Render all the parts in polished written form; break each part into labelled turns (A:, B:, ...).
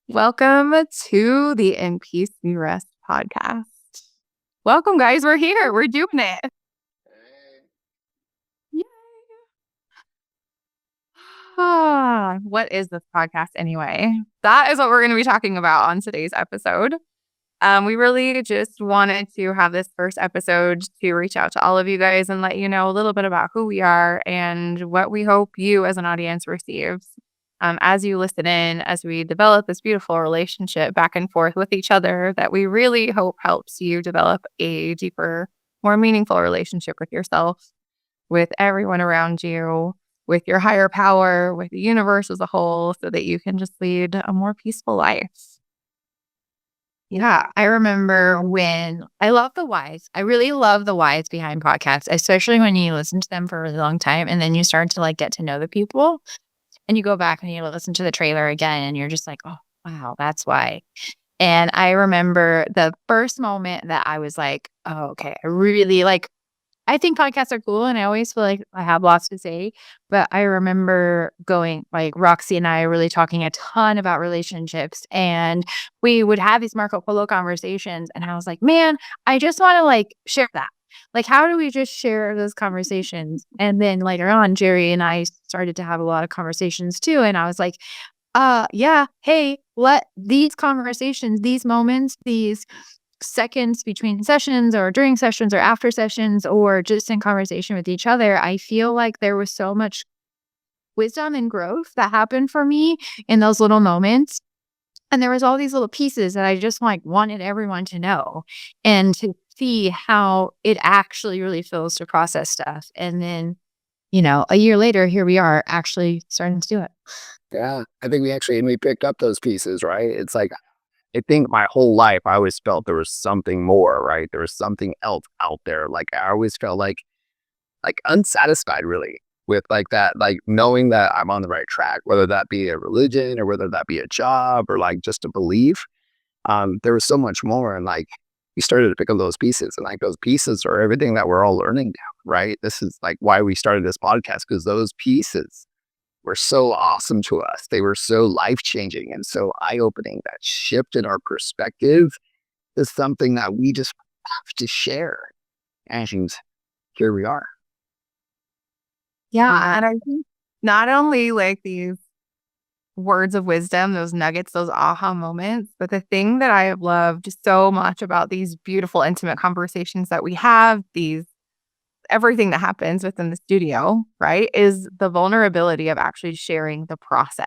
A: Welcome to the In Peace We Rest podcast. Welcome, guys. We're here. We're doing it. Yay. What is this podcast anyway? That is what we're going to be talking about on today's episode. We really just wanted to have this first episode to reach out to all of you guys and let you know a little bit about who we are and what we hope you as an audience receives. As you listen in, as we develop this beautiful relationship back and forth with each other that we really hope helps you develop a deeper, more meaningful relationship with yourself, with everyone around you, with your higher power, with the universe as a whole, so that you can just lead a more peaceful life.
B: Yeah, I remember when I love the whys. I really love the whys behind podcasts, especially when you listen to them for a really long time and then you start to get to know the people and you go back and you listen to the trailer again and you're just like, oh, wow, that's why. And I remember the first moment that I was like, oh, okay, I really I think podcasts are cool and I always feel like I have lots to say. But I remember going Roxy and I really talking a ton about relationships and we would have these Marco Polo conversations. And I was like, man, I just want to share that. How do we just share those conversations? And then later on, Jerry and I started to have a lot of conversations too. And I was like, yeah, hey, let these conversations, these moments, these seconds between sessions or during sessions or after sessions or just in conversation with each other, I feel like there was so much wisdom and growth that happened for me in those little moments. And there was all these little pieces that I just wanted everyone to know and to see how it actually really feels to process stuff. And then, a year later, here we are actually starting to do it.
C: Yeah, I think we picked up those pieces, right? It's like, I think my whole life, I always felt there was something more, right? There was something else out there. Like, I always felt unsatisfied really with that, knowing that I'm on the right track, whether that be a religion or whether that be a job or just a belief. There was so much more. And we started to pick up those pieces and those pieces are everything that we're all learning now, right? This is why we started this podcast, because those pieces were so awesome to us. They were so life-changing and so eye-opening. That shift in our perspective is something that we just have to share. And here we are.
A: Yeah. And I think not only these words of wisdom, those nuggets, those aha moments, but the thing that I have loved so much about these beautiful, intimate conversations that we have, everything that happens within the studio, right, is the vulnerability of actually sharing the process.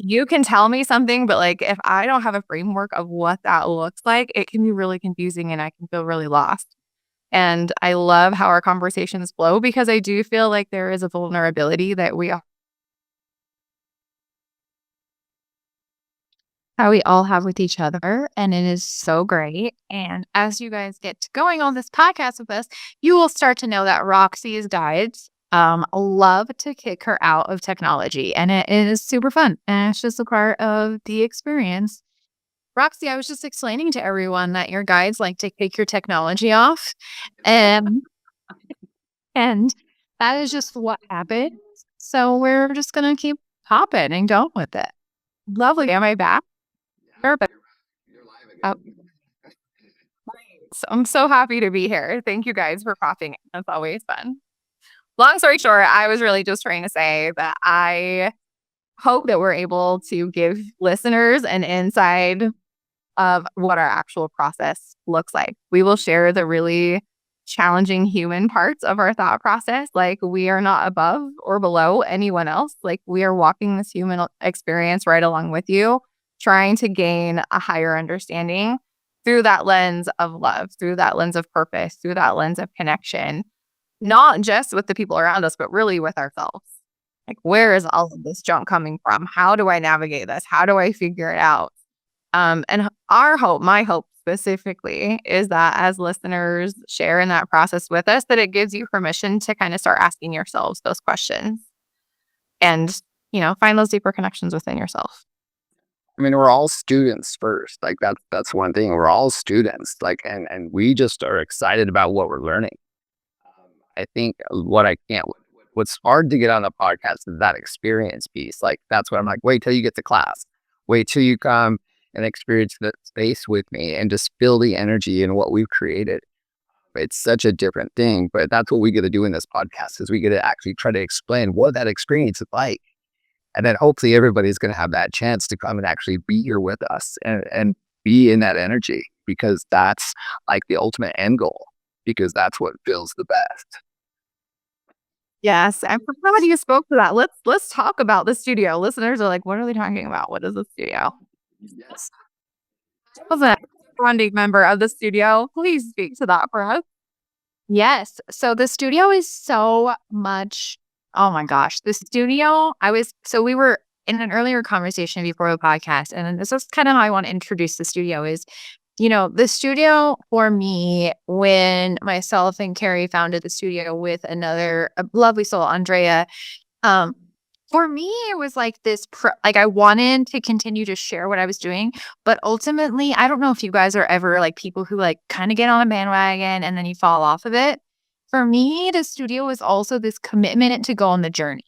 A: You can tell me something, but if I don't have a framework of what that looks like, it can be really confusing and I can feel really lost. And I love how our conversations flow because I do feel like there is a vulnerability that
B: How we all have with each other, and it is so great. And as you guys get going on this podcast with us, you will start to know that Roxy's guides love to kick her out of technology, and it is super fun, and it's just a part of the experience. Roxy, I was just explaining to everyone that your guides like to kick your technology off, and and that is just what happens. So we're just gonna keep hopping and going with it.
A: lovely. Am I back? Perfect. Oh, so I'm so happy to be here. Thank you guys for popping in. It's always fun. Long story short, I was really just trying to say that I hope that we're able to give listeners an insight of what our actual process looks like. We will share the really challenging human parts of our thought process. We are not above or below anyone else. We are walking this human experience right along with you, trying to gain a higher understanding through that lens of love, through that lens of purpose, through that lens of connection, not just with the people around us, but really with ourselves. Where is all of this junk coming from? How do I navigate this? How do I figure it out? And our hope, my hope specifically, is that as listeners share in that process with us, that it gives you permission to kind of start asking yourselves those questions and, find those deeper connections within yourself.
C: I mean, we're all students first. That's one thing. We're all students. And we just are excited about what we're learning. I think what's hard to get on the podcast is that experience piece. That's what I'm wait till you get to class. Wait till you come and experience that space with me and just feel the energy in what we've created. It's such a different thing, but that's what we get to do in this podcast is we get to actually try to explain what that experience is like. And then hopefully everybody's going to have that chance to come and actually be here with us and be in that energy because that's like the ultimate end goal because that's what feels the best.
A: Yes, I'm glad you spoke to that. Let's talk about the studio. Listeners are like, "What are they talking about? What is the studio?"
C: Yes.
A: I was a founding member of the studio. Please speak to that for us.
B: Yes. So the studio is so much. Oh my gosh. The studio, we were in an earlier conversation before the podcast, and this is kind of how I want to introduce the studio is, the studio for me, when myself and Carrie founded the studio with another a lovely soul, Andrea, um, for me, it was like like I wanted to continue to share what I was doing, but ultimately, I don't know if you guys are ever like people who like kind of get on a bandwagon and then you fall off of it. For me, the studio was also this commitment to go on the journey.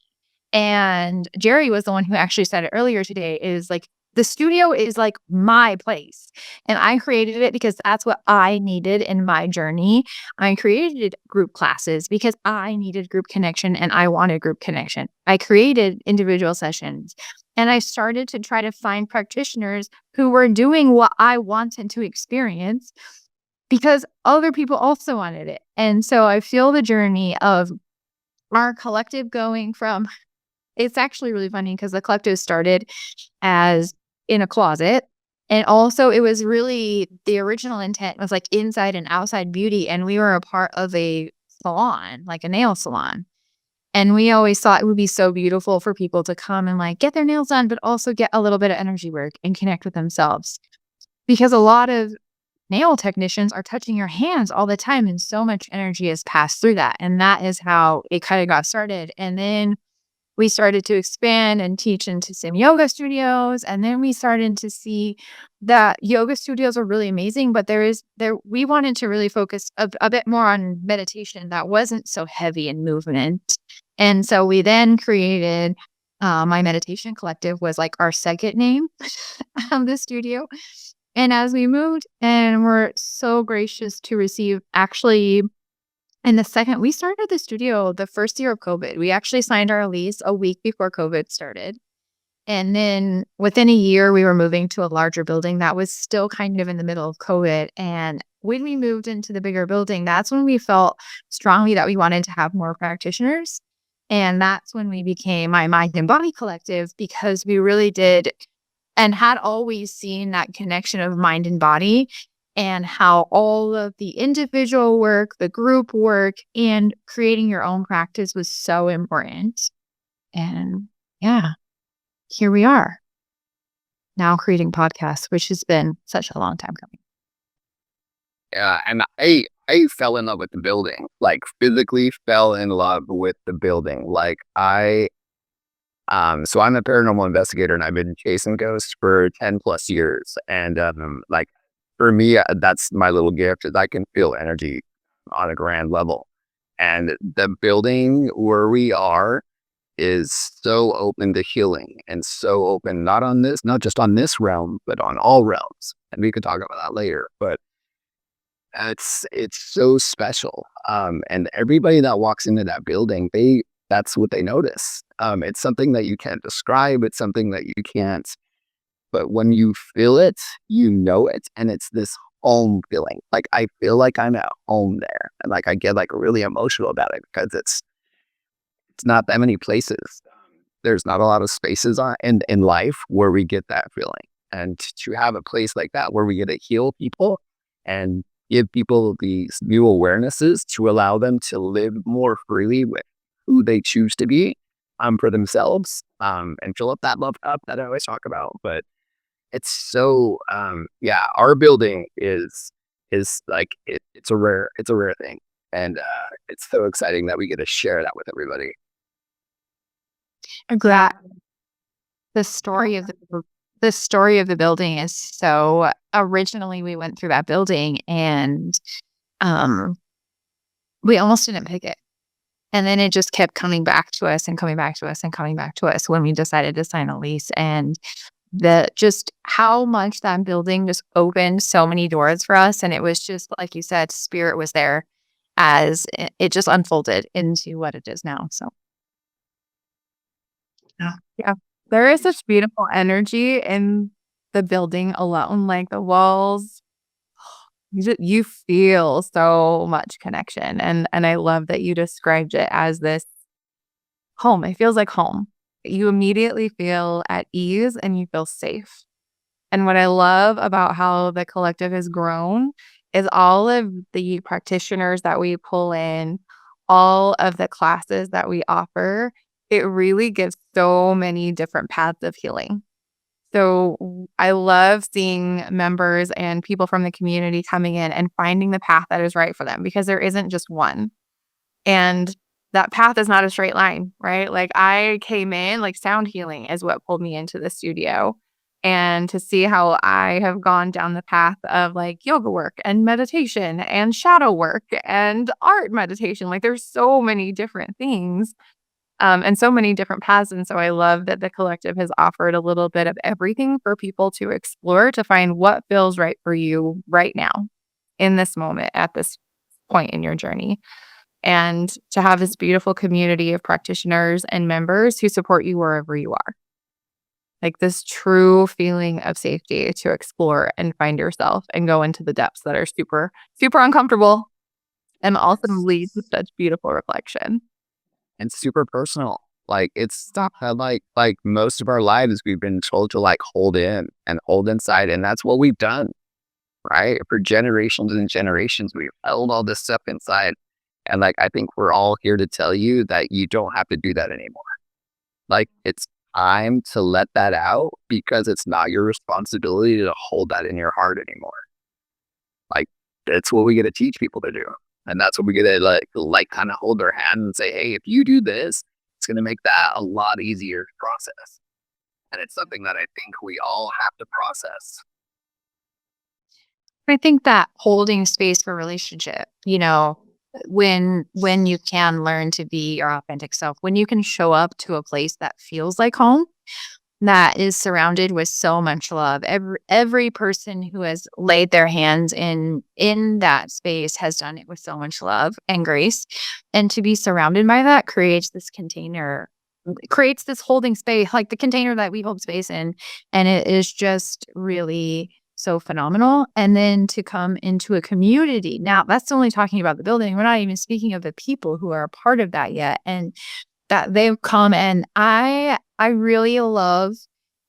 B: And Jerry was the one who actually said it earlier today is like, the studio is like my place. And I created it because that's what I needed in my journey. I created group classes because I needed group connection and I wanted group connection. I created individual sessions and I started to try to find practitioners who were doing what I wanted to experience because other people also wanted it. And so I feel the journey of our collective going from it's actually really funny because the collective started as in a closet. And also it was really the original intent was like inside and outside beauty. And we were a part of a salon, like a nail salon. And we always thought it would be so beautiful for people to come and like get their nails done, but also get a little bit of energy work and connect with themselves. Because a lot of nail technicians are touching your hands all the time and so much energy is passed through that. And that is how it kind of got started. And then we started to expand and teach into some yoga studios. And then we started to see that yoga studios are really amazing, but we wanted to really focus a bit more on meditation that wasn't so heavy in movement. And so we then created my meditation collective was like our second name of the studio. And as we moved and we're so gracious to receive actually and the second we started the studio the first year of COVID. We actually signed our lease a week before COVID started. And then within a year, we were moving to a larger building that was still kind of in the middle of COVID. And when we moved into the bigger building, that's when we felt strongly that we wanted to have more practitioners. And that's when we became my Mind and Body Collective because we really did and had always seen that connection of mind and body and how all of the individual work, the group work, and creating your own practice was so important. And yeah, here we are now creating podcasts, which has been such a long time coming.
C: Yeah, and I fell in love with the building, like physically fell in love with the building. So I'm a paranormal investigator and I've been chasing ghosts for 10 plus years. And like for me, that's my little gift is I can feel energy on a grand level. And the building where we are is so open to healing and so open, not just on this realm, but on all realms. And we could talk about that later, but it's so special. And everybody that walks into that building, that's what they notice. It's something that you can't describe. It's something that you can't, but when you feel it, you know it. And it's this home feeling. Like I feel like I'm at home there. And like I get like really emotional about it because it's not that many places. There's not a lot of spaces in life where we get that feeling. And to have a place like that where we get to heal people and give people these new awarenesses to allow them to live more freely with who they choose to be for themselves and fill up that love cup that I always talk about. But it's so yeah, our building is like it's a rare thing. And it's so exciting that we get to share that with everybody.
B: I'm glad the story of the building is so originally we went through that building and we almost didn't pick it. And then it just kept coming back to us and coming back to us and coming back to us when we decided to sign a lease. And just how much that building just opened so many doors for us. And it was just, like you said, spirit was there as it just unfolded into what it is now. So,
A: Yeah. Yeah. There is such beautiful energy in the building alone, like the walls. You feel so much connection, and I love that you described it as this home. It feels like home. You immediately feel at ease and you feel safe. And what I love about how the collective has grown is all of the practitioners that we pull in, all of the classes that we offer, it really gives so many different paths of healing. So I love seeing members and people from the community coming in and finding the path that is right for them because there isn't just one. And that path is not a straight line, right? Like I came in, like sound healing is what pulled me into the studio. And to see how I have gone down the path of like yoga work and meditation and shadow work and art meditation. Like there's so many different things and so many different paths. And so I love that the collective has offered a little bit of everything for people to explore to find what feels right for you right now in this moment at this point in your journey. And to have this beautiful community of practitioners and members who support you wherever you are. Like this true feeling of safety to explore and find yourself and go into the depths that are super, super uncomfortable and also lead to such beautiful reflection.
C: And super personal. Like it's stuff that like most of our lives we've been told to like hold in and hold inside, and that's what we've done, right? For generations and generations, we've held all this stuff inside, and like I think we're all here to tell you that you don't have to do that anymore. Like it's time to let that out because it's not your responsibility to hold that in your heart anymore. Like that's what we get to teach people to do. And that's what we get to like kind of hold their hand and say, hey, if you do this, it's going to make that a lot easier to process. And it's something that I think we all have to process.
B: I think that holding space for relationship, when you can learn to be your authentic self, when you can show up to a place that feels like home, that is surrounded with so much love. Every person who has laid their hands in that space has done it with so much love and grace. And to be surrounded by that creates this container, creates this holding space, like the container that we hold space in. And it is just really so phenomenal. And then to come into a community. Now, that's only talking about the building. We're not even speaking of the people who are a part of that yet. And that they've come, and I really love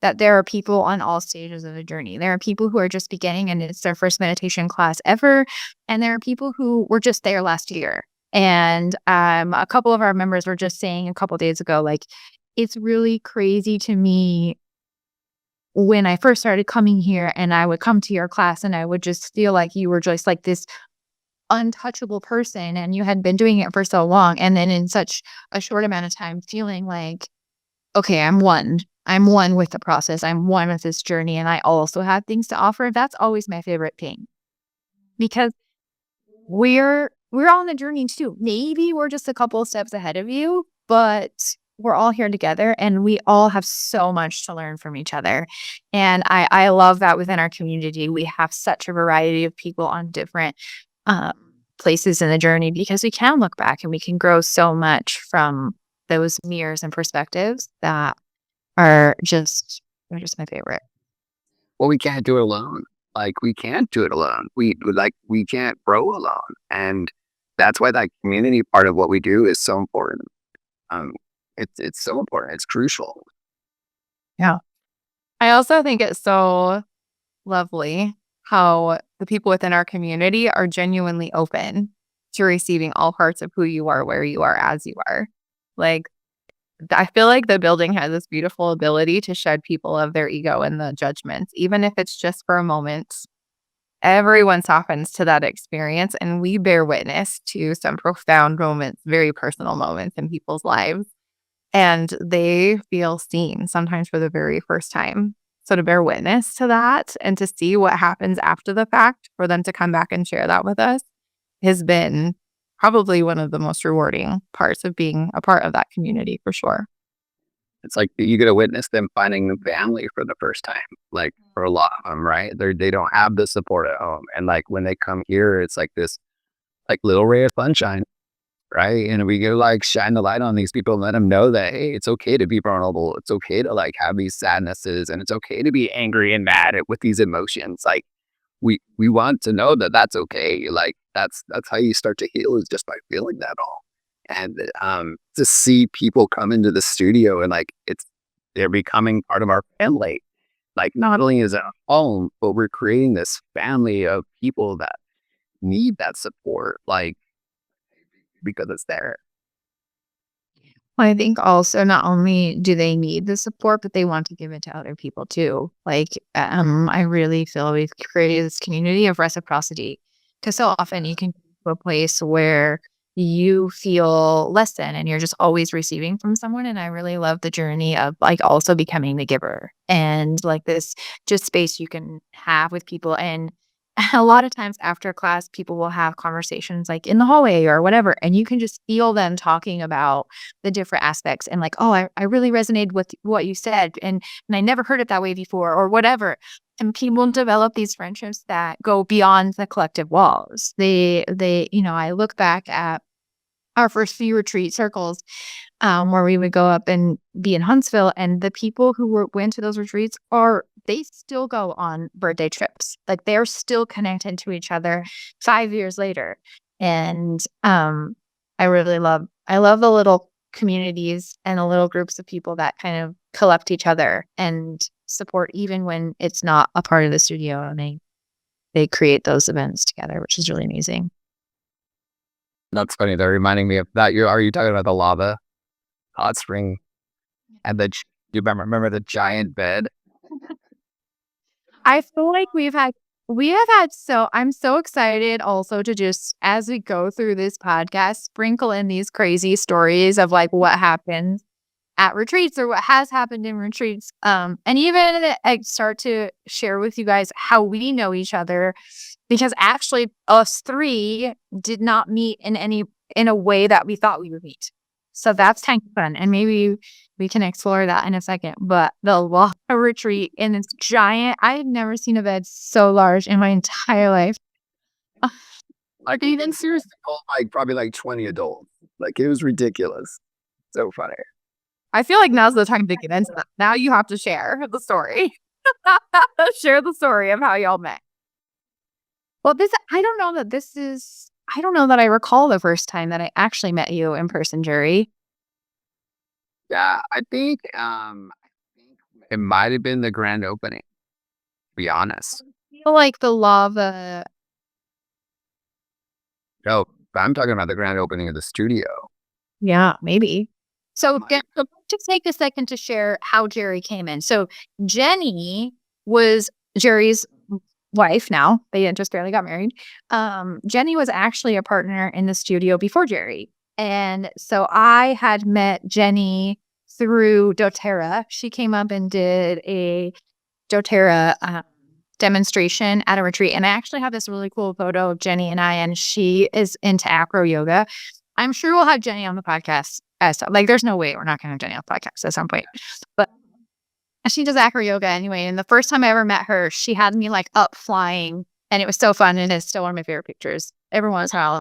B: that there are people on all stages of the journey. There are people who are just beginning and it's their first meditation class ever, and there are people who were just there last year. And a couple of our members were just saying a couple days ago, like, it's really crazy to me when I first started coming here and I would come to your class and I would just feel like you were just like this untouchable person and you had been doing it for so long, and then in such a short amount of time feeling like, okay, I'm one with the process, I'm one with this journey, and I also have things to offer. That's always my favorite thing, because we're all on the journey too. Maybe we're just a couple of steps ahead of you, but we're all here together and we all have so much to learn from each other. And I love that within our community we have such a variety of people on different um, places in the journey, because we can look back and we can grow so much from those mirrors and perspectives that are just my favorite.
C: Well, we can't do it alone. Like we can't do it alone. We can't grow alone. And that's why that community part of what we do is so important. Um, it's so important. It's crucial.
A: Yeah. I also think it's so lovely how the people within our community are genuinely open to receiving all parts of who you are, where you are, as you are. Like, I feel like the building has this beautiful ability to shed people of their ego and the judgments, even if it's just for a moment. Everyone softens to that experience, and we bear witness to some profound moments, very personal moments in people's lives. And they feel seen sometimes for the very first time. So to bear witness to that and to see what happens after the fact, for them to come back and share that with us, has been probably one of the most rewarding parts of being a part of that community for sure.
C: it's like you get to witness them finding the family for the first time. Like for a lot of them, right? They don't have the support at home, and like when they come here, it's like this like little ray of sunshine, right? And we go like shine the light on these people and let them know that hey, it's okay to be vulnerable. It's okay to like have these sadnesses, and it's okay to be angry and mad with these emotions. Like we want to know that that's okay. Like that's how you start to heal is just by feeling that all. And to see people come into the studio and like they're becoming part of our family. Like not only is it a home, but we're creating this family of people that need that support. Like because it's there.
B: Well, I think also not only do they need the support, but they want to give it to other people too. Like, I really feel we've created this community of reciprocity because so often you can go to a place where you feel less than and you're just always receiving from someone. And I really love the journey of like also becoming the giver and like this just space you can have with people. And a lot of times after class, people will have conversations like in the hallway or whatever, and you can just feel them talking about the different aspects and like, oh, I really resonated with what you said, and I never heard it that way before, or whatever. And people develop these friendships that go beyond the collective walls. I look back at our first few retreat circles where we would go up and be in Huntsville. And the people who went to those retreats they still go on birthday trips. Like they're still connected to each other 5 years later. And I love the little communities and the little groups of people that kind of collect each other and support even when it's not a part of the studio. And they create those events together, which is really amazing.
C: That's funny. They're reminding me of that. Are you talking about the lava hot spring and do you remember the giant bed?
B: I feel like we have had I'm so excited also to just as we go through this podcast, sprinkle in these crazy stories of like what happens at retreats or what has happened in retreats. And even I start to share with you guys how we know each other because actually us three did not meet in a way that we thought we would meet. So that's kind of fun. And maybe we can explore that in a second. But the Lava retreat in its giant, I had never seen a bed so large in my entire life.
C: Like even seriously, like probably like 20 adults. Like it was ridiculous. So funny.
A: I feel like now's the time to get into that. Now you have to share the story. Share the story of how y'all met.
B: Well, I don't know that I recall the first time that I actually met you in person, Jerry.
C: Yeah, I think it might have been the grand opening, to be honest.
B: I feel like the lava.
C: No, I'm talking about the grand opening of the studio.
B: Yeah, maybe. So just take a second to share how Jerry came in. So Jenny was Jerry's wife now. They just barely got married. Jenny was actually a partner in the studio before Jerry. And so I had met Jenny through doTERRA. She came up and did a doTERRA demonstration at a retreat. And I actually have this really cool photo of Jenny and I, and she is into acro yoga. I'm sure we'll have Jenny on the podcast. Like, there's no way we're not going to have Jenny on the podcast at some point. But she does acro yoga anyway. And the first time I ever met her, she had me like up flying, and it was so fun. And it's still one of my favorite pictures. Every once in a while,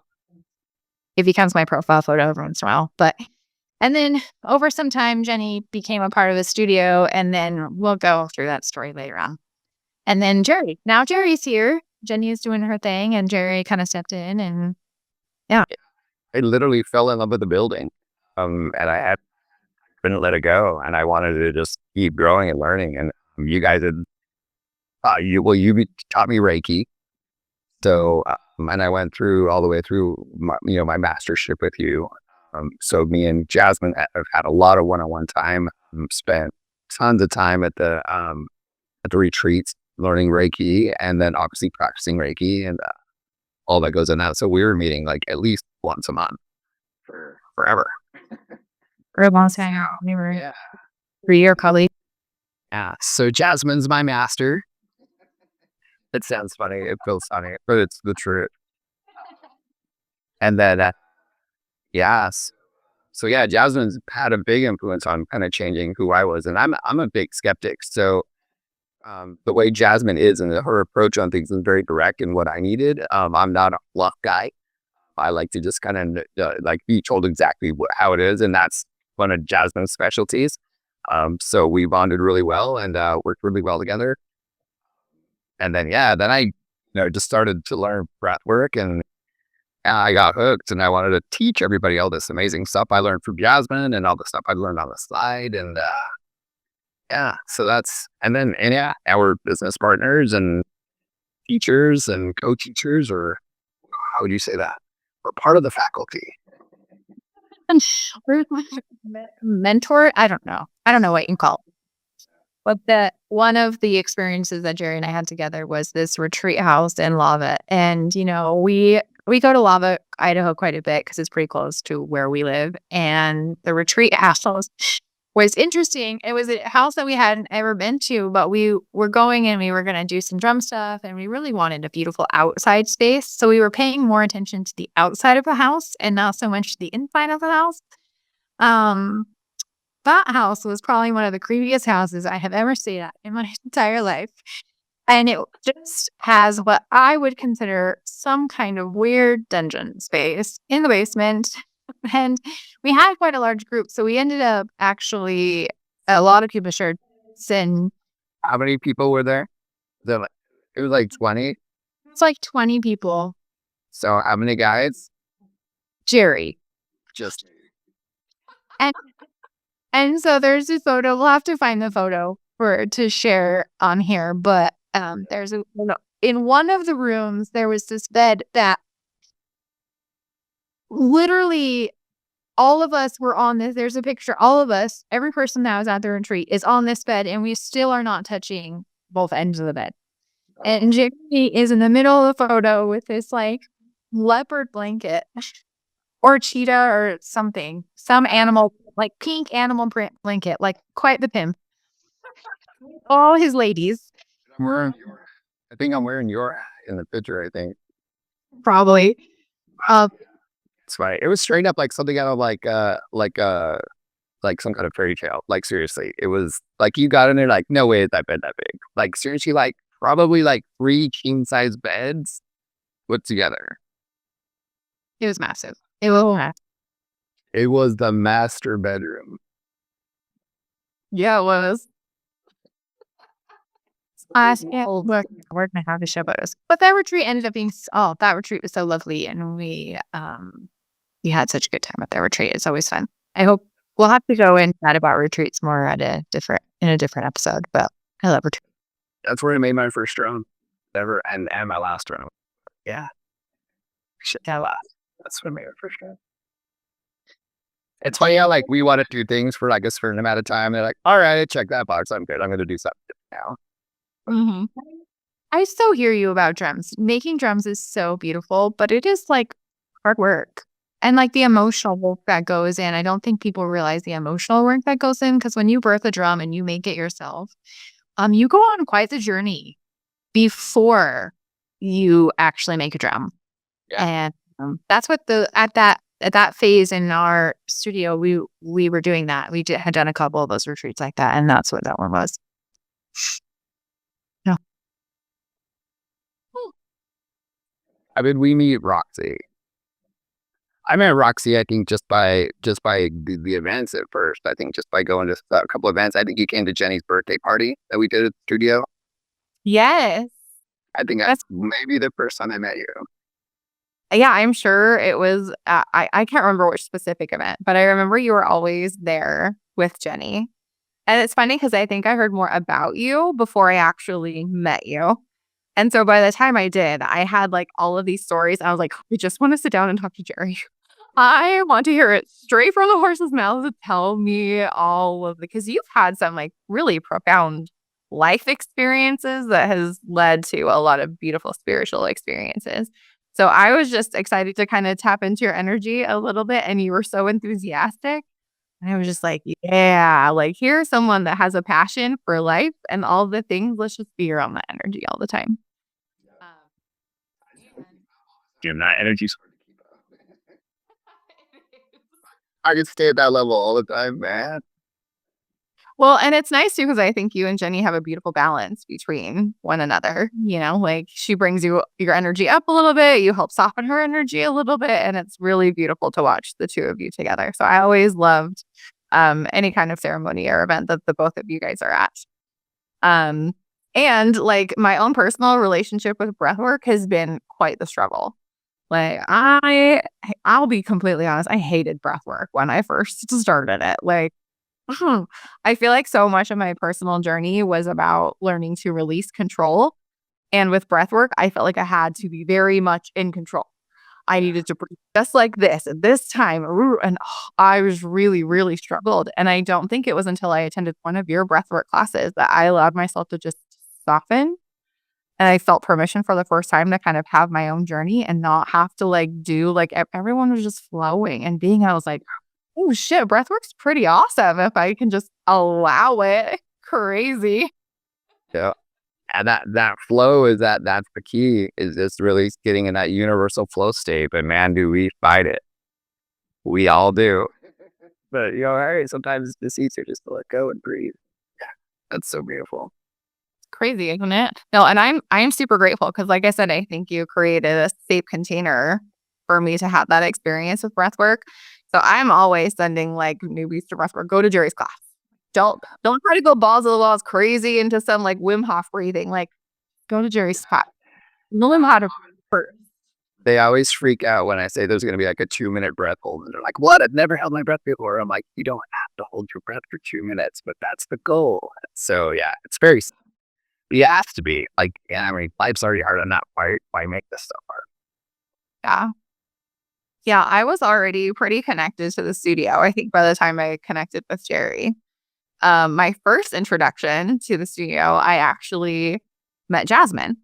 B: it becomes my profile photo every once in a while. And then over some time, Jenny became a part of the studio, and then we'll go through that story later on. And then now Jerry's here. Jenny is doing her thing, and Jerry kind of stepped in, and yeah.
C: I literally fell in love with the building, and I couldn't let it go, and I wanted to just keep growing and learning. And you guys had, you taught me Reiki, so and I went through all the way through my mastership with you. So me and Jasmine have had a lot of one-on-one time, spent tons of time at the retreats learning Reiki, and then obviously practicing Reiki and all that goes in that. So we were meeting like at least once a month for forever.
B: For a long time. We were 3-year colleagues.
C: Yeah. So Jasmine's my master. It sounds funny. It feels funny, but it's the truth. And then, yes. So yeah, Jasmine's had a big influence on kind of changing who I was, and I'm a big skeptic. So the way Jasmine is and her approach on things is very direct in what I needed. I'm not a fluff guy. I like to just kind of like be told exactly how it is, and that's one of Jasmine's specialties. So we bonded really well and worked really well together. And then then I just started to learn breath work, and I got hooked, and I wanted to teach everybody all this amazing stuff I learned from Jasmine and all the stuff I learned on the side. And so now we're business partners and teachers and co-teachers, or how would you say that? We're part of the faculty.
B: We're mentor. I don't know. I don't know what you call it. But one of the experiences that Jerry and I had together was this retreat house in Lava. And, we go to Lava, Idaho quite a bit because it's pretty close to where we live. And the retreat house was interesting. It was a house that we hadn't ever been to, but we were going and we were going to do some drum stuff. And we really wanted a beautiful outside space. So we were paying more attention to the outside of the house and not so much the inside of the house. That house was probably one of the creepiest houses I have ever stayed at in my entire life. And it just has what I would consider some kind of weird dungeon space in the basement. And we had quite a large group. So we ended up actually, a lot of people shared and
C: How many people were there? It was like 20.
B: it's like 20 people.
C: So how many guys?
B: Jerry.
C: Just
B: And so there's a photo. We'll have to find the photo to share on here. But there's in one of the rooms, there was this bed that literally all of us were on this. There's a picture. All of us, every person that was at the retreat is on this bed, and we still are not touching both ends of the bed. And Jerry is in the middle of the photo with this like leopard blanket or cheetah or something, some animal, like pink animal print blanket, like quite the pimp. All his ladies,
C: I think I'm wearing your hat in the picture. I think
B: probably.
C: that's right. It was straight up like something out of like some kind of fairy tale. Like seriously, it was like you got in there like, no way is that bed that big. Like seriously, like probably like 3 king size beds put together.
B: It was massive. It was massive.
C: It was the master bedroom.
A: Yeah, it was.
B: We're gonna have to show photos. But that retreat ended up being that retreat was so lovely, and we had such a good time at that retreat. It's always fun. I hope we'll have to go and chat about retreats more in a different episode. But I love retreats.
C: That's where I made my first drone ever, and my last drone. Yeah. That's when I made my first drone. It's funny how like we want to do things for like a certain amount of time. They're like, all right, check that box. I'm good. I'm going to do something now.
B: Mm-hmm. I so hear you about drums. Making drums is so beautiful, but it is like hard work. And like the emotional work that goes in. I don't think people realize the emotional work that goes in, because when you birth a drum and you make it yourself, you go on quite the journey before you actually make a drum.
C: Yeah.
B: And that's what at that phase in our studio, we were doing that. We had done a couple of those retreats like that, and that's what that one was. No.
C: I mean, we meet Roxy. I met Roxy, I think, just by the events at first. I think just by going to a couple of events. I think you came to Jenny's birthday party that we did at the studio.
B: Yes.
C: I think that's maybe the first time I met you.
A: Yeah, I'm sure it was. I can't remember which specific event, but I remember you were always there with Jenny. And it's funny because I think I heard more about you before I actually met you. And so by the time I did, I had like all of these stories. I was like, I just want to sit down and talk to Jerry. I want to hear it straight from the horse's mouth to tell me all of because you've had some like really profound life experiences that has led to a lot of beautiful spiritual experiences. So I was just excited to kind of tap into your energy a little bit, and you were so enthusiastic. And I was just like, yeah, like here's someone that has a passion for life and all the things. Let's just be around that energy all the time.
C: That energy's hard to keep up. I can stay at that level all the time, man.
A: Well, and it's nice too because I think you and Jenny have a beautiful balance between one another. Like she brings your energy up a little bit, you help soften her energy a little bit, and it's really beautiful to watch the two of you together. So I always loved any kind of ceremony or event that the both of you guys are at. And like my own personal relationship with breathwork has been quite the struggle. Like I'll be completely honest, I hated breathwork when I first started it. Like I feel like so much of my personal journey was about learning to release control. And with breath work, I felt like I had to be very much in control. I needed to breathe just like this at this time. And I was really, really struggled. And I don't think it was until I attended one of your breathwork classes that I allowed myself to just soften. And I felt permission for the first time to kind of have my own journey and not have to do everyone was just flowing and being, I was like, oh shit, breathwork's pretty awesome if I can just allow it. Crazy.
C: Yeah. And that flow that's the key, is just really getting in that universal flow state. But man, do we fight it. We all do. But hey, sometimes it's easier just to let go and breathe. Yeah. That's so beautiful.
A: Crazy, isn't it? No, and I'm super grateful because like I said, I think you created a safe container for me to have that experience with breathwork. So I'm always sending newbies to breathwork. Go to Jerry's class. Don't try to go balls to the walls crazy into some Wim Hof breathing. Go to Jerry's class. Know him how to first.
C: They always freak out when I say there's going to be a 2-minute breath hold. And they're like, what? I've never held my breath before. I'm like, you don't have to hold your breath for 2 minutes, but that's the goal. So yeah, it's very, it has to be. Life's already hard enough. Why make this stuff hard?
A: Yeah. Yeah, I was already pretty connected to the studio, I think, by the time I connected with Jerry. My first introduction to the studio, I actually met Jasmine.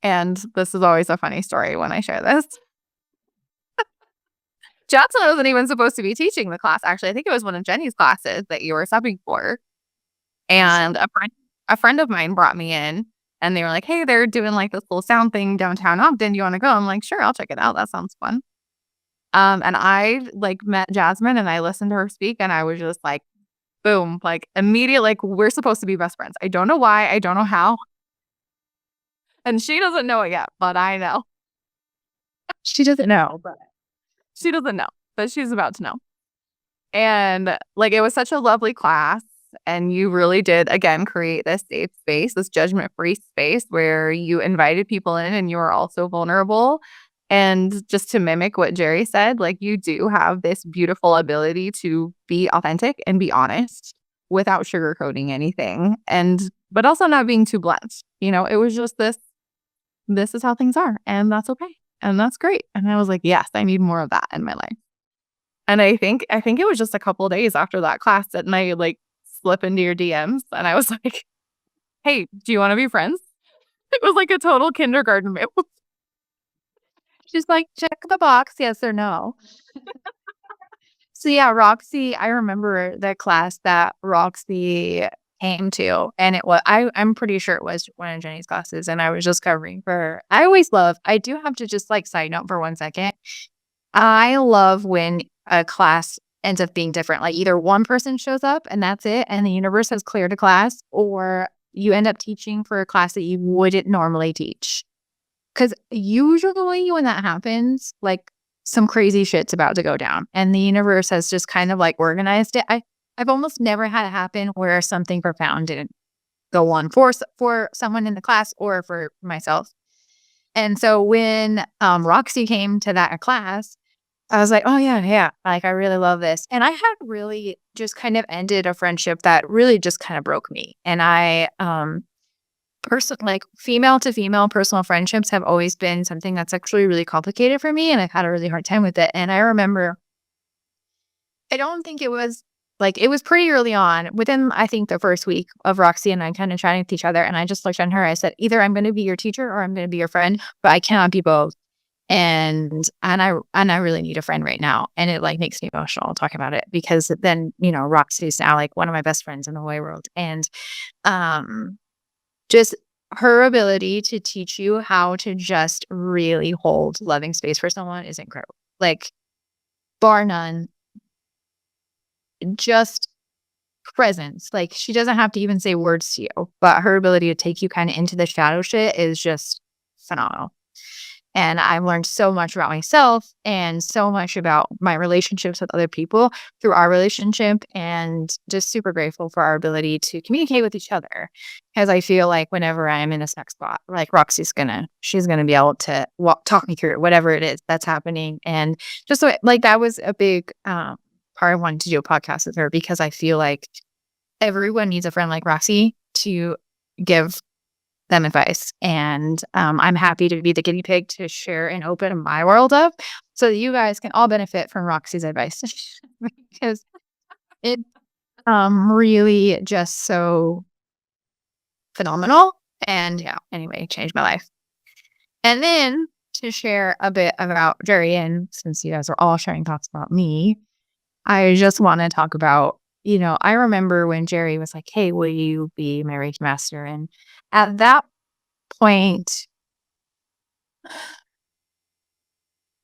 A: And this is always a funny story when I share this. Jasmine wasn't even supposed to be teaching the class. Actually, I think it was one of Jenny's classes that you were subbing for. And a friend of mine brought me in and they were like, hey, they're doing this little sound thing downtown Ogden. Do you want to go? I'm like, sure, I'll check it out. That sounds fun. And I met Jasmine and I listened to her speak and I was just like, boom, immediate, we're supposed to be best friends. I don't know why. I don't know how. And she doesn't know it yet, but I know.
B: She doesn't know, but
A: she doesn't know, but she's about to know. And it was such a lovely class. And you really did, again, create this safe space, this judgment-free space where you invited people in and you were also vulnerable. And just to mimic what Jerry said, you do have this beautiful ability to be authentic and be honest without sugarcoating anything. But also not being too blunt. It was just this is how things are. And that's okay. And that's great. And I was like, yes, I need more of that in my life. And I think it was just a couple of days after that class that I slip into your DMs and I was like, hey, do you want to be friends? It was a total kindergarten move.
B: She's like, check the box, yes or no. So yeah, Roxy, I remember the class that Roxy came to, and it was I'm pretty sure it was one of Jenny's classes, and I was just covering for her. I do have to just side note for 1 second. I love when a class ends up being different. Either one person shows up and that's it, and the universe has cleared a class, or you end up teaching for a class that you wouldn't normally teach. Because usually when that happens, some crazy shit's about to go down, and the universe has just kind of organized it. I've almost never had it happen where something profound didn't go on for someone in the class or for myself. And so when Roxy came to that class, I was like, oh yeah. I really love this. And I had really just kind of ended a friendship that really just kind of broke me. And I, female to female personal friendships have always been something that's actually really complicated for me. And I've had a really hard time with it. And I remember, I don't think it was it was pretty early on, within, I think, the first week of Roxy and I kind of chatting with each other. And I just looked at her. I said, either I'm going to be your teacher or I'm going to be your friend, but I cannot be both. And I really need a friend right now. And it makes me emotional talking about it, because then, Roxy's now one of my best friends in the whole world. And just her ability to teach you how to just really hold loving space for someone is incredible. Bar none. just presence. Like, she doesn't have to even say words to you, but her ability to take you kind of into the shadow shit is just phenomenal. And I've learned so much about myself and so much about my relationships with other people through our relationship, and just super grateful for our ability to communicate with each other. Because I feel like whenever I'm in a stuck spot, like she's gonna be able to talk me through whatever it is that's happening. And just so like that was a big part of wanting to do a podcast with her, because I feel like everyone needs a friend like Roxy to give them advice. And I'm happy to be the guinea pig to share and open my world up, so that you guys can all benefit from Roxy's advice. Because it really just so phenomenal. And yeah, anyway, changed my life. And then to share a bit about Jerry, and since you guys are all sharing thoughts about me, I just want to talk about, I remember when Jerry was like, "Hey, will you be my Reiki master?" And at that point,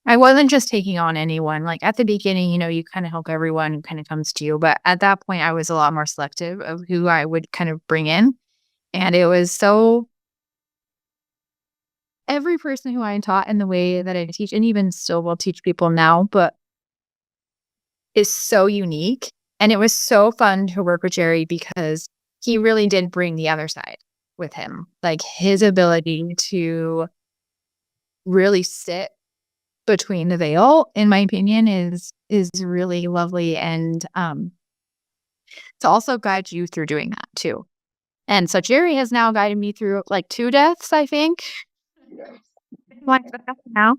B: I wasn't just taking on anyone. Like, at the beginning, you kind of help everyone who kind of comes to you. But at that point, I was a lot more selective of who I would kind of bring in. And it was so every person who I taught in the way that I teach, and even still will teach people now, but is so unique. And it was so fun to work with Jerry, because he really did bring the other side with him. Like, his ability to really sit between the veil, in my opinion, is really lovely. And to also guide you through doing that too. And so Jerry has now guided me through like 2 deaths, I think. Like now.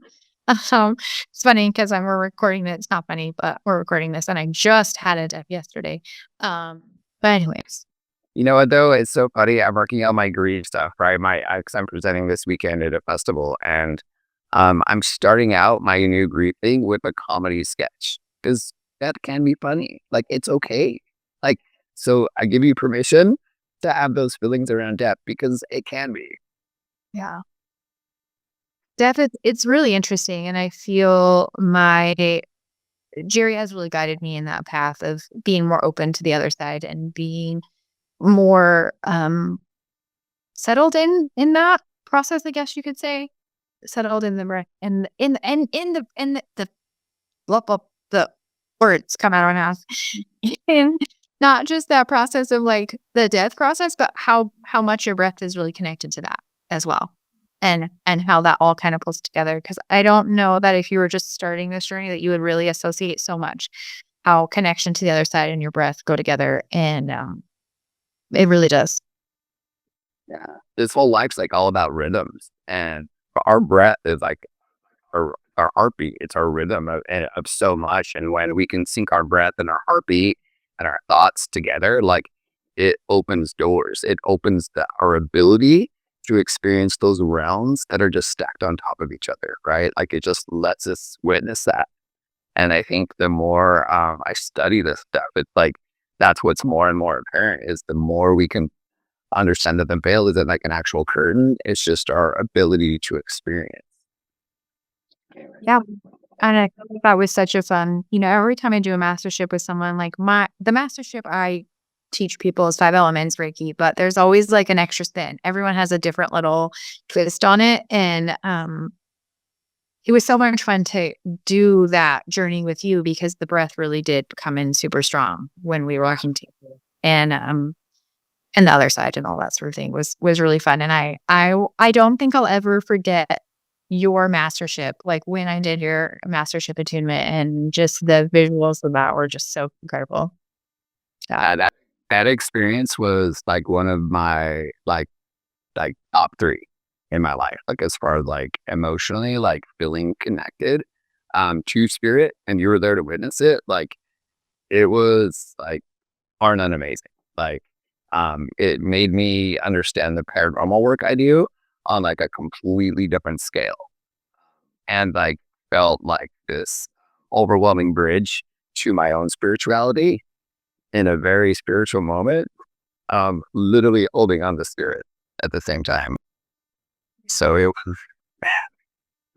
B: Um, it's funny because we're recording this. It's not funny, but we're recording this, and I just had a death yesterday. But anyways,
C: You know what though? It's so funny. I'm working on my grief stuff, right? Because I'm presenting this weekend at a festival, and I'm starting out my new grief thing with a comedy sketch, because that can be funny. Like, it's okay. Like, so I give you permission to have those feelings around death, because it can be.
B: yeah, death. It's really interesting, and I feel my Jerry has really guided me in that path of being more open to the other side, and being more settled in that process, I guess you could say. Settled in the breath, and in the blah, blah, the words come out of my mouth. And not just that process of like the death process, but how much your breath is really connected to that as well. And how that all kind of pulls together. Because I don't know that if you were just starting this journey that you would really associate so much how connection to the other side and your breath go together. And it really does.
C: Yeah. This whole life's like all about rhythms, and our breath is like our heartbeat. It's our rhythm of so much. And when we can sync our breath and our heartbeat and our thoughts together, like, it opens doors. It opens our ability to experience those realms that are just stacked on top of each other, right? Like, it just lets us witness that. And I think the more I study this stuff, it's like that's what's more and more apparent, is the more we can understand that the veil isn't like an actual curtain. It's just our ability to experience.
B: Yeah. And I thought that was such a fun, every time I do a mastership with someone, like the mastership I teach people is 5 elements Reiki, but there's always like an extra spin. Everyone has a different little twist on it. And it was so much fun to do that journey with you, because the breath really did come in super strong when we were walking together. And the other side and all that sort of thing was really fun. And I don't think I'll ever forget your mastership, like when I did your mastership attunement, and just the visuals of that were just so incredible. Yeah.
C: That experience was like one of my like top 3 in my life, like as far as like emotionally, like feeling connected to spirit, and you were there to witness it. Like, it was like far none amazing. Like, it made me understand the paranormal work I do on like a completely different scale, and like felt like this overwhelming bridge to my own spirituality in a very spiritual moment, literally holding on to spirit at the same time. So it was, man,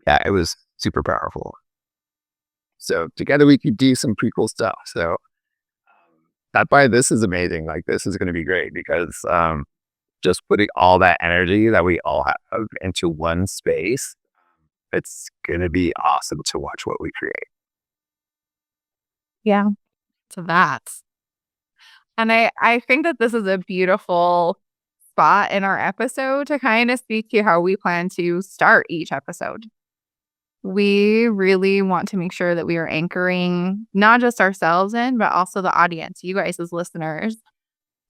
C: yeah, it was super powerful. So together we could do some pretty cool stuff. So that's why this is amazing. Like this is going to be great because just putting all that energy that we all have into one space, it's going to be awesome to watch what we create.
B: Yeah.
A: So that's, and I think that this is a beautiful spot in our episode to kind of speak to how we plan to start each episode. We really want to make sure that we are anchoring not just ourselves in, but also the audience, you guys as listeners.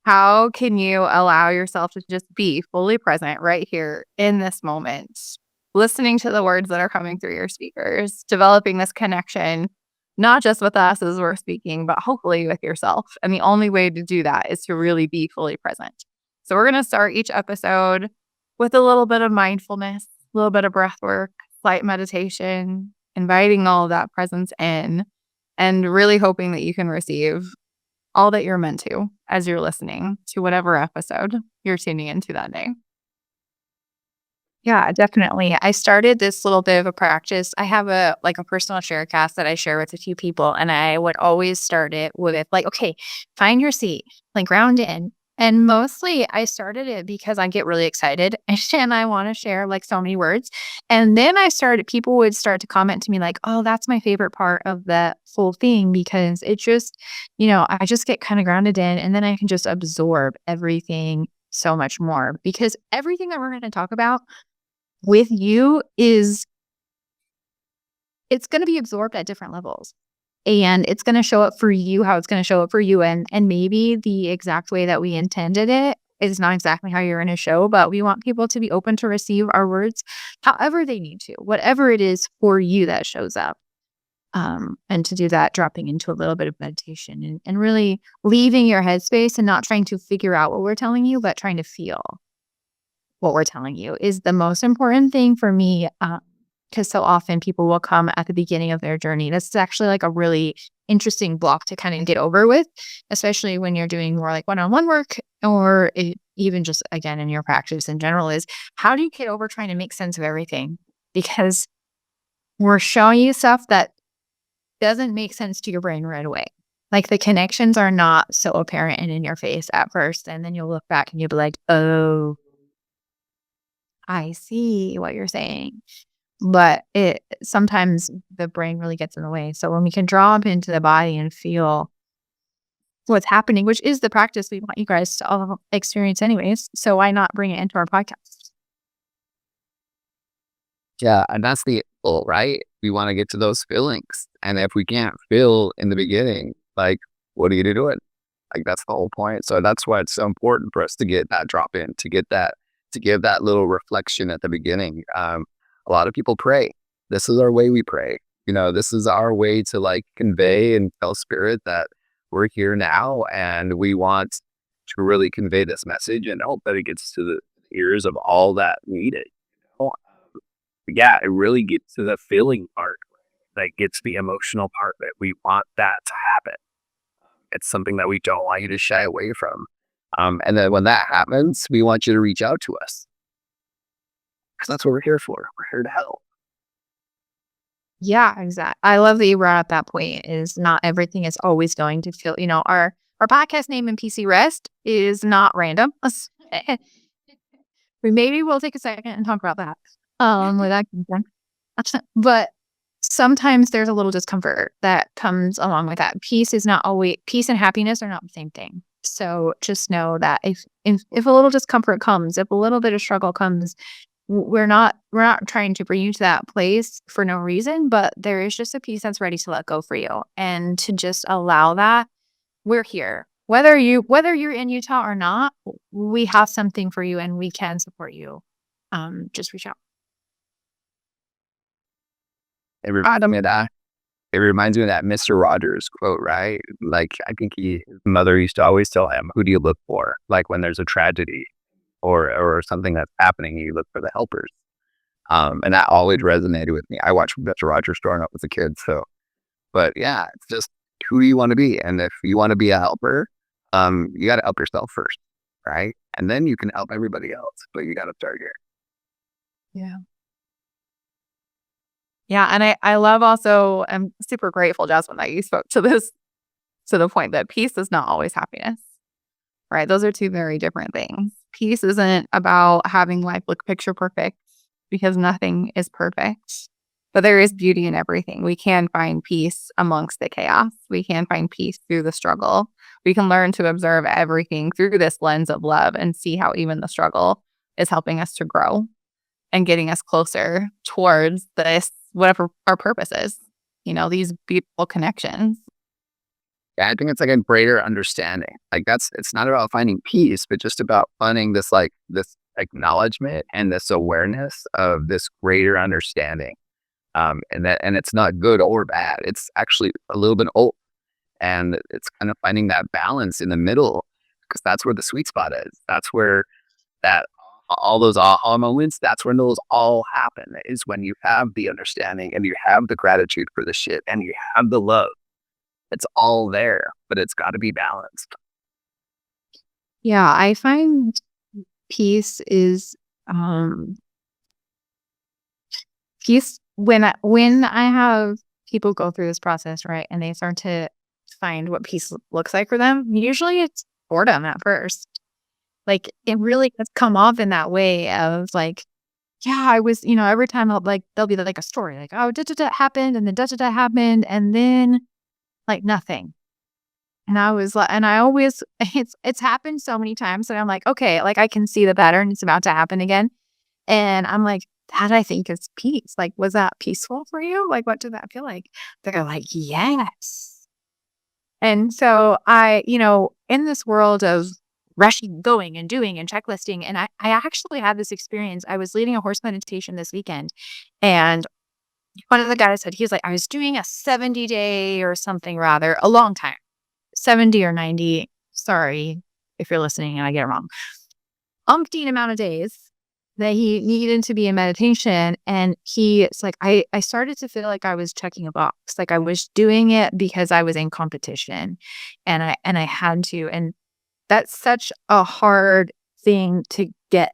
A: How can you allow yourself to just be fully present right here in this moment, listening to the words that are coming through your speakers, developing this connection, not just with us as we're speaking, but hopefully with yourself. And the only way to do that is to really be fully present. So we're going to start each episode with a little bit of mindfulness, a little bit of breath work, slight meditation, inviting all of that presence in, and really hoping that you can receive all that you're meant to as you're listening to whatever episode you're tuning into that day.
B: Yeah, definitely. I started this little bit of a practice. I have a personal sharecast that I share with a few people, and I would always start it with okay, find your seat, ground in. And mostly I started it because I get really excited and I want to share so many words. And then people would start to comment to me oh, that's my favorite part of that whole thing because it just, I just get kind of grounded in and then I can just absorb everything so much more because everything that we're going to talk about with you it's going to be absorbed at different levels and it's going to show up for you how it's going to show up for you and maybe the exact way that we intended it is not exactly how you're going to show, but we want people to be open to receive our words however they need to, whatever it is for you that shows up. And to do that, dropping into a little bit of meditation and really leaving your headspace and not trying to figure out what we're telling you, but trying to feel what we're telling you is the most important thing for me. Because so often people will come at the beginning of their journey. This is actually a really interesting block to kind of get over with, especially when you're doing more one-on-one work or even just, again, in your practice in general is how do you get over trying to make sense of everything? Because we're showing you stuff that doesn't make sense to your brain right away. The connections are not so apparent and in your face at first. And then you'll look back and you'll be like, oh, I see what you're saying. But sometimes the brain really gets in the way. So when we can drop into the body and feel what's happening, which is the practice we want you guys to all experience anyways. So why not bring it into our podcast?
C: Yeah, and that's the goal, right? We want to get to those feelings. And if we can't feel in the beginning, what are you doing? That's the whole point. So that's why it's so important for us to get that drop in, to give that little reflection at the beginning. A lot of people pray. This is our way we pray. This is our way to convey and tell spirit that we're here now and we want to really convey this message and hope that it gets to the ears of all that need it. Yeah, it really gets to the feeling part that gets the emotional part that we want that to happen. It's something that we don't want you to shy away from. And then when that happens, we want you to reach out to us. Because that's what we're here for. We're here to help.
B: Yeah, exactly. I love that you brought up that point is not everything is always going to feel, our podcast name in PC Rest is not random. Maybe we'll take a second and talk about that. With that consent. But sometimes there's a little discomfort that comes along with that. Peace and happiness are not the same thing. So just know that if a little discomfort comes, if a little bit of struggle comes, we're not trying to bring you to that place for no reason, but there is just a piece that's ready to let go for you and to just allow that. We're here. Whether you're in Utah or not, we have something for you and we can support you. Just reach out.
C: It reminds me of that Mr. Rogers quote, right? I think his mother used to always tell him, who do you look for? When there's a tragedy or something that's happening, you look for the helpers. And that always resonated with me. I watched Mr. Rogers growing up as a kid. But yeah, it's just who do you want to be? And if you want to be a helper, you got to help yourself first, right? And then you can help everybody else, but you got to start here.
B: Yeah.
A: Yeah. And I love also, I'm super grateful, Jasmine, that you spoke to this to the point that peace is not always happiness, right? Those are two very different things. Peace isn't about having life look picture perfect because nothing is perfect, but there is beauty in everything. We can find peace amongst the chaos. We can find peace through the struggle. We can learn to observe everything through this lens of love and see how even the struggle is helping us to grow and getting us closer towards this, whatever our purpose is, these beautiful connections.
C: Yeah, I think it's like a greater understanding. Like it's not about finding peace, but just about finding this acknowledgement and this awareness of this greater understanding. And it's not good or bad. It's actually a little bit old. And it's kind of finding that balance in the middle, because that's where the sweet spot is. That's where that all those aha moments, that's when those all happen, is when you have the understanding and you have the gratitude for the shit and you have the love. It's all there, but it's got to be balanced.
B: Yeah, I find peace is peace when I have people go through this process, right, and they start to find what peace looks like for them. Usually, it's boredom at first. Like it really has come off in that way of like, yeah, I was, every time there'll be like a story like, oh, da da da happened, and then da da da happened, and then like nothing. And I was like, and I always, it's happened so many times that I'm like, okay, like I can see the pattern. It's about to happen again. And I'm like, that I think is peace. Like, was that peaceful for you? Like, what did that feel like? They're like, yes. And so in this world of rushing, going and doing and checklisting, and I actually had this experience. I was leading a horse meditation this weekend, and one of the guys said, he was like, I was doing a 70-day or something, rather, a long time, 70 or 90. Sorry if you're listening and I get it wrong. Umpteen amount of days that he needed to be in meditation. And it's like, I started to feel like I was checking a box. Like I was doing it because I was in competition and I had to. And that's such a hard thing to get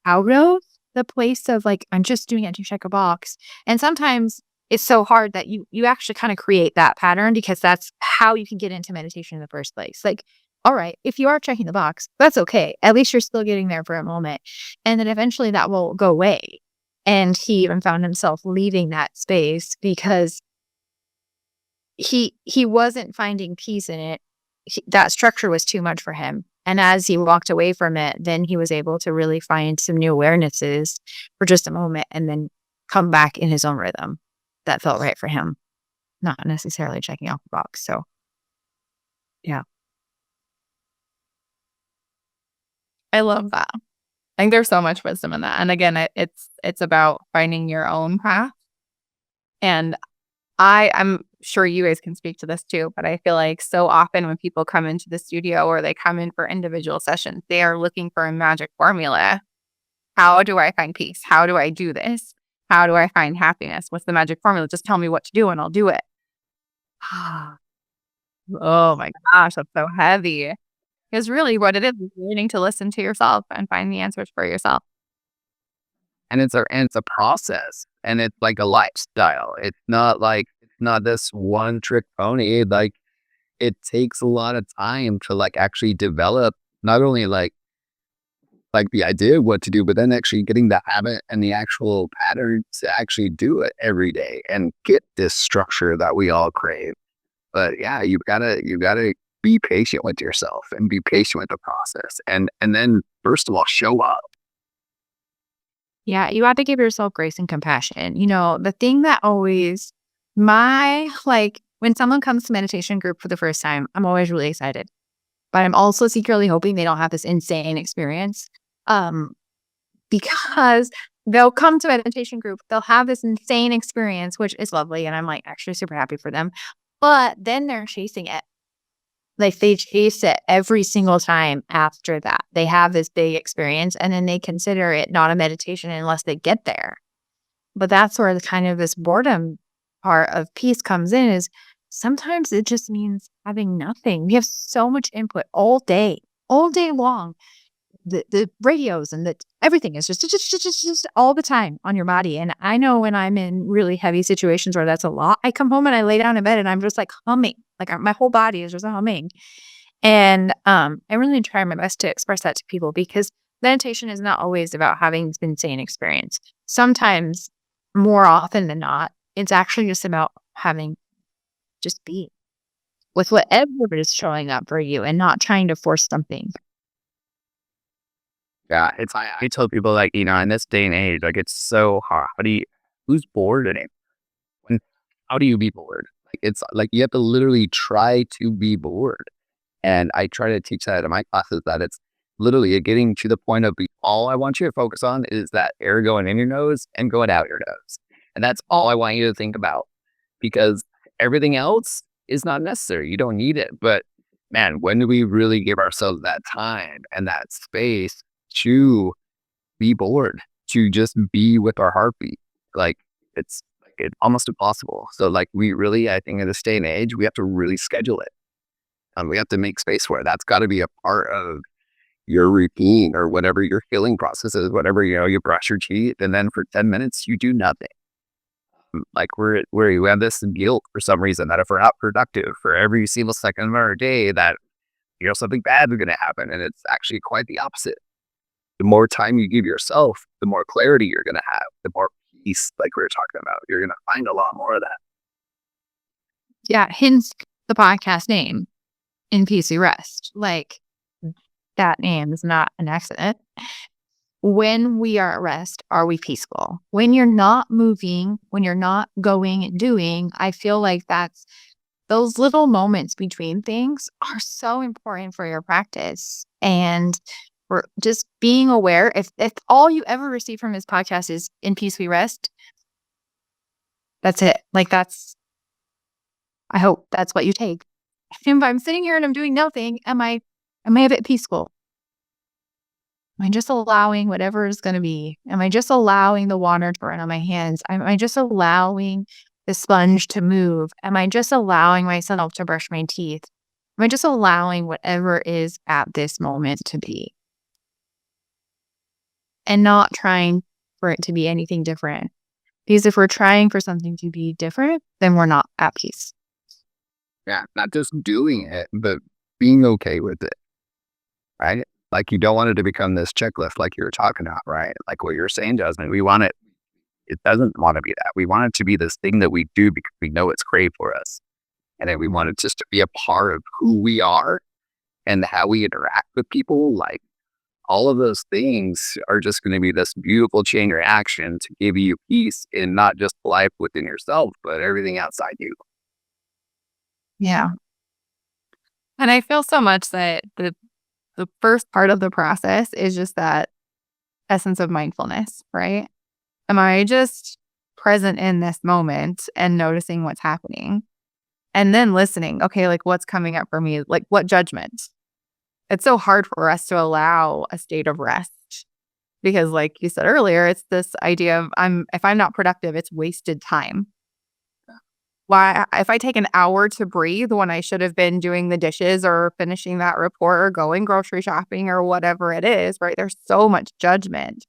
B: out of, the place of like, I'm just doing it to check a box. And sometimes it's so hard that you actually kind of create that pattern, because that's how you can get into meditation in the first place. Like, all right, if you are checking the box, that's okay. At least you're still getting there for a moment. And then eventually that will go away. And he even found himself leaving that space because he wasn't finding peace in it. That structure was too much for him. And as he walked away from it, then he was able to really find some new awarenesses for just a moment and then come back in his own rhythm that felt right for him, not necessarily checking off the box. So, yeah.
A: I love that. I think there's so much wisdom in that. And again, it's about finding your own path. And I'm sure you guys can speak to this too, but I feel like so often when people come into the studio or they come in for individual sessions, they are looking for a magic formula. How do I find peace? How do I do this? How do I find happiness? What's the magic formula? Just tell me what to do and I'll do it. Oh my gosh, that's so heavy. Because really what it is learning to listen to yourself and find the answers for yourself.
C: And it's a process, and it's like a lifestyle. It's not this one trick pony. Like it takes a lot of time to like actually develop not only like the idea of what to do, but then actually getting the habit and the actual pattern to actually do it every day and get this structure that we all crave. But yeah, you gotta be patient with yourself and be patient with the process, and then first of all, show up.
B: Yeah, you have to give yourself grace and compassion. The thing that always, when someone comes to meditation group for the first time, I'm always really excited. But I'm also secretly hoping they don't have this insane experience. Because they'll come to meditation group, they'll have this insane experience, which is lovely. And I'm like actually super happy for them. But then they're chasing it. Like they chase it every single time after that. They have this big experience and then they consider it not a meditation unless they get there. But that's where the kind of this boredom part of peace comes in, is sometimes it just means having nothing. We have so much input all day long. the radios and everything is just all the time on your body. And I know when I'm in really heavy situations where that's a lot, I come home and I lay down in bed and I'm just like humming, like my whole body is just humming. And I really try my best to express that to people, because meditation is not always about having this insane experience. Sometimes, more often than not, it's actually just about having just be with whatever is showing up for you and not trying to force something.
C: Yeah, I tell people, like, in this day and age, like, it's so hard. Who's bored in it? When, how do you be bored? Like, it's like you have to literally try to be bored. And I try to teach that in my classes, that it's literally getting to the point of all I want you to focus on is that air going in your nose and going out your nose. And that's all I want you to think about, because everything else is not necessary. You don't need it. But man, when do we really give ourselves that time and that space to be bored, to just be with our heartbeat? Like, it's almost impossible. So like, we really, I think in this day and age, we have to really schedule it. We have to make space for it. That's got to be a part of your routine, or whatever your healing process is, whatever, you brush your teeth and then for 10 minutes you do nothing. Like, we have this guilt for some reason that if we're not productive for every single second of our day, that, something bad is going to happen. And it's actually quite the opposite. The more time you give yourself, the more clarity you're going to have, the more peace, like we were talking about. You're going to find a lot more of that.
B: Yeah, hence the podcast name, In Peace We Rest. Like, that name is not an accident. When we are at rest, are we peaceful? When you're not moving, when you're not going and doing, I feel like those little moments between things are so important for your practice. And we're just being aware. If all you ever receive from this podcast is In Peace We Rest, that's it. Like, I hope that's what you take. If I'm sitting here and I'm doing nothing, am I a bit peaceful? Am I just allowing whatever is going to be? Am I just allowing the water to run on my hands? Am I just allowing the sponge to move? Am I just allowing myself to brush my teeth? Am I just allowing whatever is at this moment to be? And not trying for it to be anything different. Because if we're trying for something to be different, then we're not at peace.
C: Yeah, not just doing it, but being okay with it, right? Like, you don't want it to become this checklist like you were talking about, right? Like what you're saying, Jasmine, it doesn't want to be that. We want it to be this thing that we do because we know it's great for us. And then we want it just to be a part of who we are and how we interact with people. Like, all of those things are just going to be this beautiful chain reaction to give you peace in not just life within yourself, but everything outside you.
B: Yeah.
A: And I feel so much that the first part of the process is just that essence of mindfulness, right? Am I just present in this moment and noticing what's happening? And then listening, okay, like, what's coming up for me? Like, what judgment? It's so hard for us to allow a state of rest because, like you said earlier, it's this idea of if I'm not productive, it's wasted time. Why, if I take an hour to breathe when I should have been doing the dishes or finishing that report or going grocery shopping or whatever it is, right? There's so much judgment.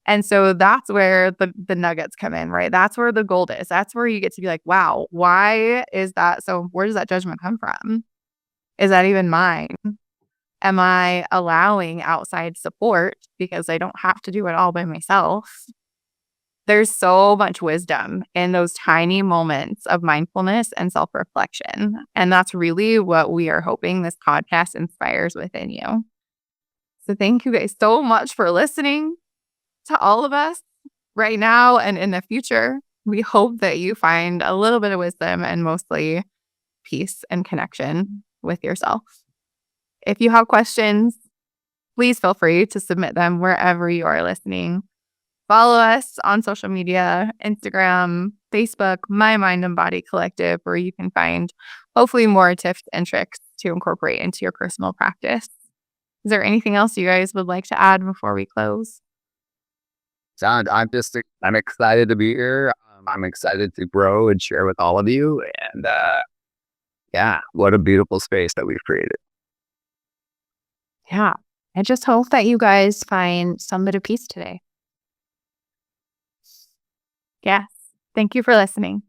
A: And so that's where the nuggets come in, right? That's where the gold is. That's where you get to be like, wow, why is that? So where does that judgment come from? Is that even mine? Am I allowing outside support because I don't have to do it all by myself? There's so much wisdom in those tiny moments of mindfulness and self-reflection. And that's really what we are hoping this podcast inspires within you. So thank you guys so much for listening to all of us right now and in the future. We hope that you find a little bit of wisdom and mostly peace and connection with yourself. If you have questions, please feel free to submit them wherever you are listening. Follow us on social media, Instagram, Facebook, My Mind and Body Collective, where you can find hopefully more tips and tricks to incorporate into your personal practice. Is there anything else you guys would like to add before we close?
C: I'm excited to be here. I'm excited to grow and share with all of you. And yeah, what a beautiful space that we've created.
B: Yeah. I just hope that you guys find some bit of peace today.
A: Yes. Thank you for listening.